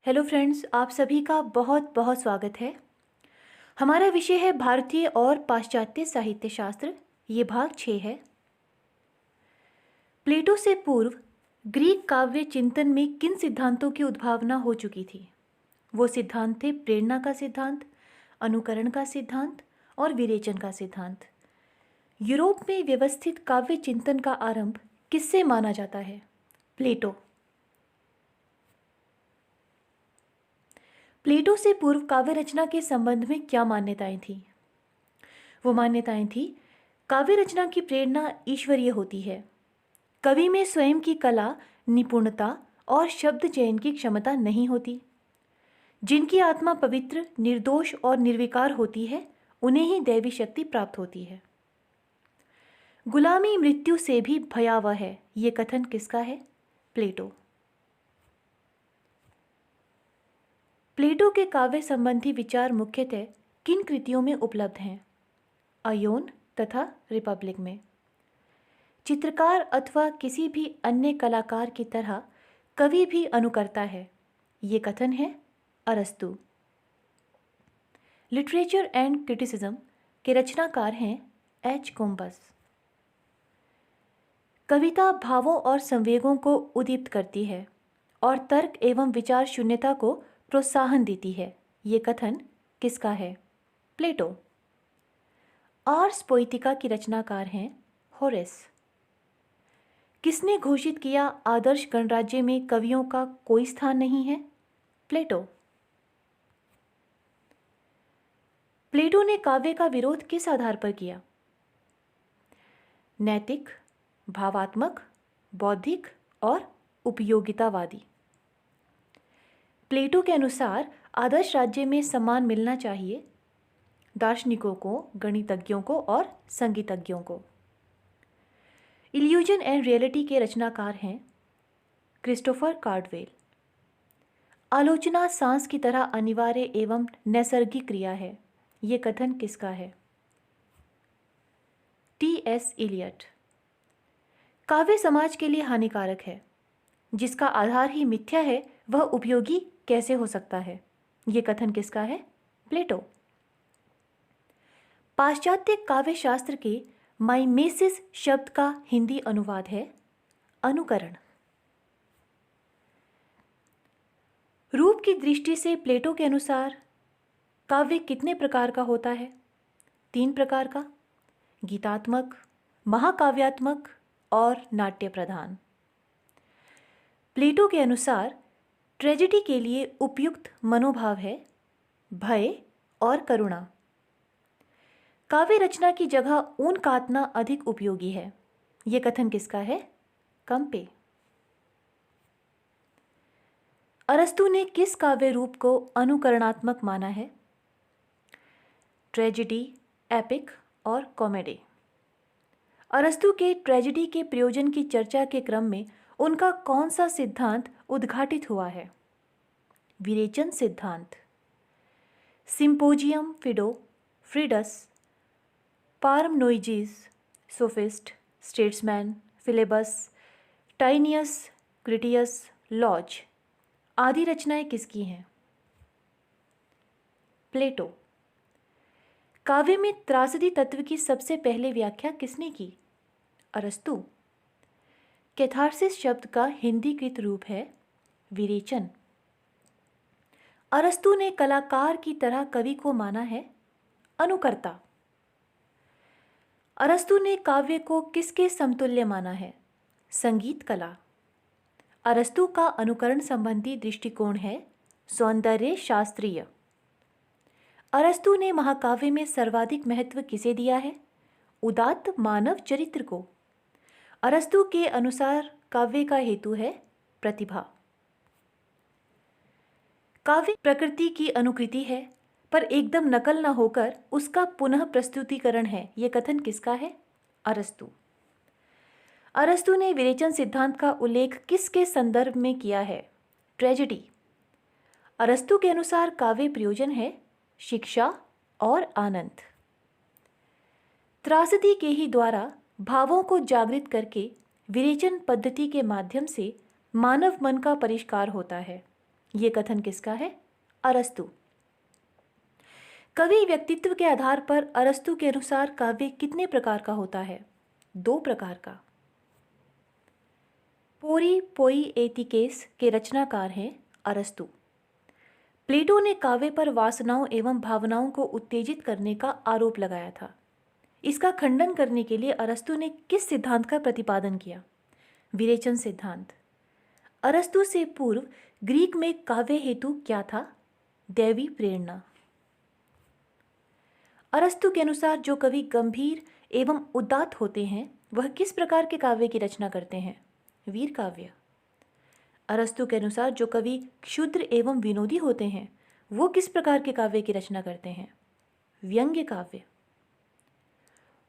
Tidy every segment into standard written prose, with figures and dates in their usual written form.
Hello friends, आप सभी का बहुत बहुत स्वागत है। हमारा विषय है भारतीय और पाश्चात्य साहित्य शास्त्र। ये भाग 6 है। प्लेटो से पूर्व ग्रीक काव्य चिंतन में किन सिद्धांतों की उद्भावना हो चुकी थी? वो सिद्धांत थे प्रेरणा का सिद्धांत, अनुकरण का सिद्धांत और विरेचन का सिद्धांत। यूरोप में व्यवस्थित काव्य चिंतन का आरंभ किससे माना जाता है? प्लेटो। प्लेटो से पूर्व काव्य रचना के संबंध में क्या मान्यताएं थीं? वो मान्यताएं थी काव्य रचना की प्रेरणा ईश्वरीय होती है। कवि में स्वयं की कला, निपुणता और शब्द चयन की क्षमता नहीं होती। जिनकी आत्मा पवित्र, निर्दोष और निर्विकार होती है, उन्हें ही दैवी शक्ति प्राप्त होती है। गुलामी मृत्यु से भी भयावह है, ये कथन किसका है? प्लेटो। प्लेटो के काव्य संबंधी विचार मुख्यतः किन कृतियों में उपलब्ध हैं? अयोन तथा रिपब्लिक में। चित्रकार अथवा किसी भी अन्य कलाकार की तरह कवि भी अनुकरता है, ये कथन है अरस्तु। लिटरेचर एंड क्रिटिसिज्म के रचनाकार हैं एच कोम्बस। कविता भावों और संवेगों को उद्दीप्त करती है और तर्क एवं विचार शून्यता को प्रोत्साहन देती है, ये कथन किसका है? प्लेटो। आर्स पोएटिका की रचनाकार हैं होरेस। किसने घोषित किया आदर्श गणराज्य में कवियों का कोई स्थान नहीं है? प्लेटो। प्लेटो ने काव्य का विरोध किस आधार पर किया? नैतिक, भावात्मक, बौद्धिक और उपयोगितावादी। प्लेटो के अनुसार आदर्श राज्य में सम्मान मिलना चाहिए दार्शनिकों को, गणितज्ञों को और संगीतज्ञों को। इल्यूजन एंड रियलिटी के रचनाकार हैं क्रिस्टोफर कार्डवेल। आलोचना सांस की तरह अनिवार्य एवं नैसर्गिक क्रिया है, ये कथन किसका है? टी.एस. इलियट। काव्य समाज के लिए हानिकारक है। जिसका आधार ही मिथ्या है, वह उपयोगी कैसे हो सकता है? ये कथन किसका है? प्लेटो। पाश्चात्य काव्य शास्त्र के माइमेसिस शब्द का हिंदी अनुवाद है अनुकरण। रूप की दृष्टि से प्लेटो के अनुसार काव्य कितने प्रकार का होता है? 3 प्रकार का, गीतात्मक, महाकाव्यात्मक और नाट्य प्रधान। प्लेटो के अनुसार ट्रेजेडी के लिए उपयुक्त मनोभाव है भय और करुणा। काव्य रचना की जगह ऊन काटना अधिक उपयोगी है, ये कथन किसका है? कंपे। अरस्तु ने किस काव्य रूप को अनुकरणात्मक माना है? ट्रेजेडी, एपिक और कॉमेडी। अरस्तु के ट्रेजेडी के प्रयोजन की चर्चा के क्रम में उनका कौन सा सिद्धांत उद्घाटित हुआ है? विरेचन सिद्धांत। Symposium Fido, फ्रीडस, पारमनोइजीज, sophist, statesman, फिलेबस, टाइनियस, क्रिटियस, laws आदि रचनाएं किसकी हैं? प्लेटो। काव्य में त्रासदी तत्व की सबसे पहले व्याख्या किसने की? अरस्तु। कैथारसिस शब्द का हिंदीकृत रूप है विरेचन। अरस्तु ने कलाकार की तरह कवि को माना है अनुकर्ता। अरस्तु ने काव्य को किसके समतुल्य माना है? संगीत कला। अरस्तु का अनुकरण संबंधी दृष्टिकोण है सौंदर्य शास्त्रीय। अरस्तु ने महाकाव्य में सर्वाधिक महत्व किसे दिया है? उदात्त मानव चरित्र को। अरस्तु के अनुसार काव्य का हेतु है प्रतिभा। काव्य प्रकृति की अनुकृति है, पर एकदम नकल न होकर उसका पुनः प्रस्तुतिकरण है, ये कथन किसका है? अरस्तु। अरस्तु ने विरेचन सिद्धांत का उल्लेख किसके संदर्भ में किया है? ट्रेजेडी। अरस्तु के अनुसार काव्य प्रयोजन है शिक्षा और आनंद। त्रासदी के ही द्वारा भावों को जागृत करके विरेचन पद्धति के माध्यम से मानव मन का परिष्कार होता है। ये कथन किसका है? अरस्तु। कवि व्यक्तित्व के आधार पर अरस्तु के अनुसार काव्य कितने प्रकार का होता है? 2 प्रकार का। पोरी पोई एतिकेस के रचनाकार हैं अरस्तु। प्लेटो ने काव्य पर वासनाओं एवं भावनाओं को उत्तेजित करने का आरोप लगाया था। इसका खंडन करने के लिए अरस्तु ने किस सिद्धांत का प्रतिपादन किया? विरेचन सिद्धांत। अरस्तु से पूर्व ग्रीक में काव्य हेतु क्या था? दैवी प्रेरणा। अरस्तु के अनुसार जो कवि गंभीर एवं उदात्त होते हैं वह किस प्रकार के काव्य की रचना करते हैं? वीर काव्य। अरस्तु के अनुसार जो कवि क्षुद्र एवं विनोदी होते हैं वो किस प्रकार के काव्य की रचना करते हैं? व्यंग्य काव्य।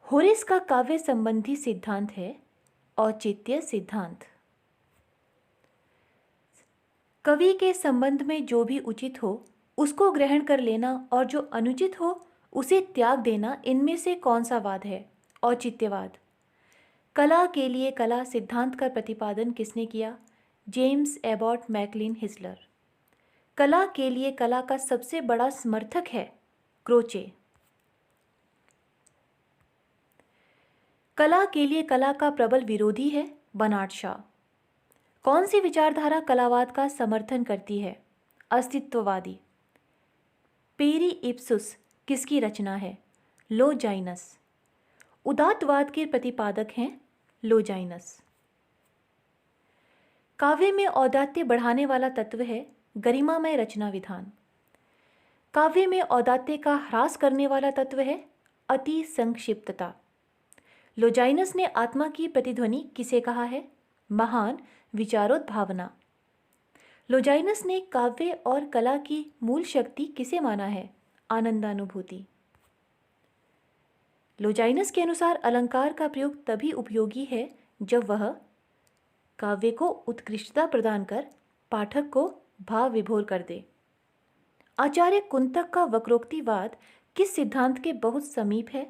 होरेस का काव्य संबंधी सिद्धांत है औचित्य सिद्धांत। कवि के संबंध में जो भी उचित हो उसको ग्रहण कर लेना और जो अनुचित हो उसे त्याग देना, इनमें से कौन सा वाद है? औचित्यवाद। कला के लिए कला सिद्धांत का प्रतिपादन किसने किया? James Abbott McNeill Whistler. कला के लिए कला का सबसे बड़ा समर्थक है क्रोचे। कला के लिए कला का प्रबल विरोधी है बर्नार्ड शॉ। कौन सी विचारधारा कलावाद का समर्थन करती है? अस्तित्ववादी। पेरी इप्सुस किसकी रचना है? लोजाइनस। उदात्तवाद के प्रतिपादक हैं लोजाइनस। काव्य में औदात्य बढ़ाने वाला तत्व है गरिमामय रचना विधान। काव्य में औदात्य का ह्रास करने वाला तत्व है अति संक्षिप्तता। लोजाइनस ने आत्मा की प्रतिध्वनि किसे कहा है? महान विचारोद्भावना। लोजाइनस ने काव्य और कला की मूल शक्ति किसे माना है? आनंदानुभूति। लोजाइनस के अनुसार अलंकार का प्रयोग तभी उपयोगी है जब वह काव्य को उत्कृष्टता प्रदान कर पाठक को भाव विभोर कर दे। आचार्य कुंतक का वक्रोक्तिवाद किस सिद्धांत के बहुत समीप है?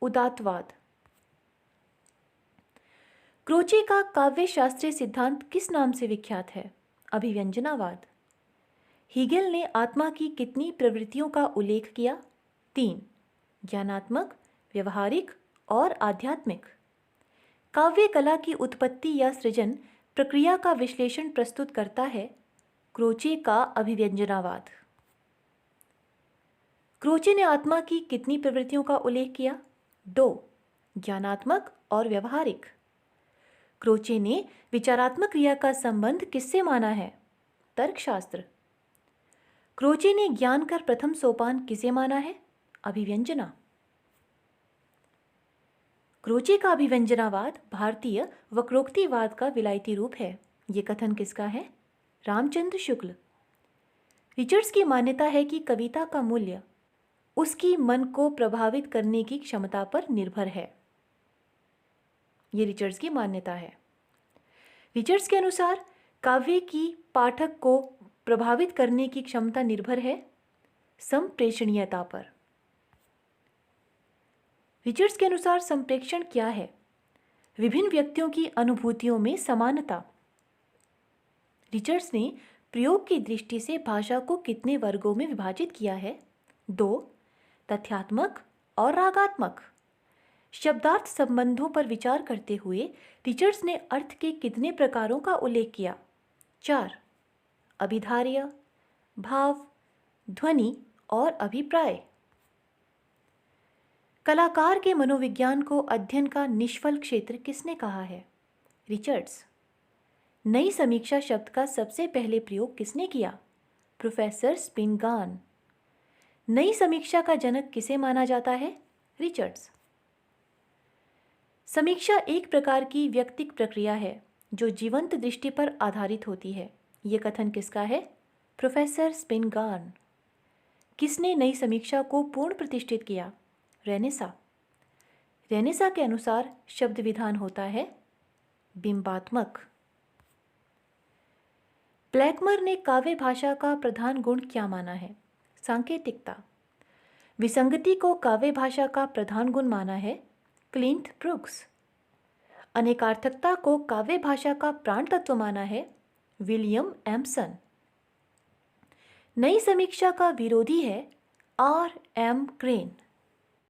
उदात्तवाद। क्रोचे का काव्य शास्त्रीय सिद्धांत किस नाम से विख्यात है? अभिव्यंजनावाद। हीगेल ने आत्मा की कितनी प्रवृत्तियों का उल्लेख किया? 3। ज्ञानात्मक, व्यवहारिक और आध्यात्मिक। काव्य कला की उत्पत्ति या सृजन प्रक्रिया का विश्लेषण प्रस्तुत करता है क्रोचे का अभिव्यंजनावाद। क्रोचे ने आत्मा की कितनी प्रवृत्तियों का उल्लेख किया? 2। ज्ञानात्मक और व्यवहारिक। क्रोचे ने विचारात्मक क्रिया का संबंध किससे माना है? तर्कशास्त्र। क्रोचे ने ज्ञान का प्रथम सोपान किसे माना है? अभिव्यंजना। क्रोचे का अभिव्यंजनावाद भारतीय वक्रोक्तिवाद का विलायती रूप है। ये कथन किसका है? रामचंद्र शुक्ल। रिचर्ड्स की मान्यता है कि कविता का मूल्य उसकी मन को प्रभावित करने की क्षमता पर निर्भर है। ये रिचर्ड्स की मान्यता है। रिचर्ड्स के अनुसार काव्य की पाठक को प्रभावित करने की क्षमता निर्भर है संप्रेषणीयता पर। रिचर्ड्स के अनुसार संप्रेक्षण क्या है? विभिन्न व्यक्तियों की अनुभूतियों में समानता। रिचर्ड्स ने प्रयोग की दृष्टि से भाषा को कितने वर्गों में विभाजित किया है? 2। तथ्यात्मक और रागात्मक। शब्दार्थ संबंधों पर विचार करते हुए रिचर्ड्स ने अर्थ के कितने प्रकारों का उल्लेख किया? 4। अभिधार्य, भाव, ध्वनि और अभिप्राय। कलाकार के मनोविज्ञान को अध्ययन का निष्फल क्षेत्र किसने कहा है? रिचर्ड्स। नई समीक्षा शब्द का सबसे पहले प्रयोग किसने किया? प्रोफेसर स्पिनगान। नई समीक्षा का जनक किसे माना जाता है? रिचर्ड्स। समीक्षा एक प्रकार की व्यक्तिक प्रक्रिया है जो जीवंत दृष्टि पर आधारित होती है। ये कथन किसका है? प्रोफेसर स्पिनगान। किसने नई समीक्षा को पूर्ण प्रतिष्ठित किया? रेनेसा। रेनेसा के अनुसार शब्द विधान होता है बिंबात्मक। ब्लैकमर ने काव्य भाषा का प्रधान गुण क्या माना है? सांकेतिकता। विसंगति को काव्य भाषा का प्रधान गुण माना है क्लिंट ब्रुक्स। अनेकार्थकता को काव्य भाषा का प्राण तत्व माना है विलियम एम्सन। नई समीक्षा का विरोधी है आर एम क्रेन।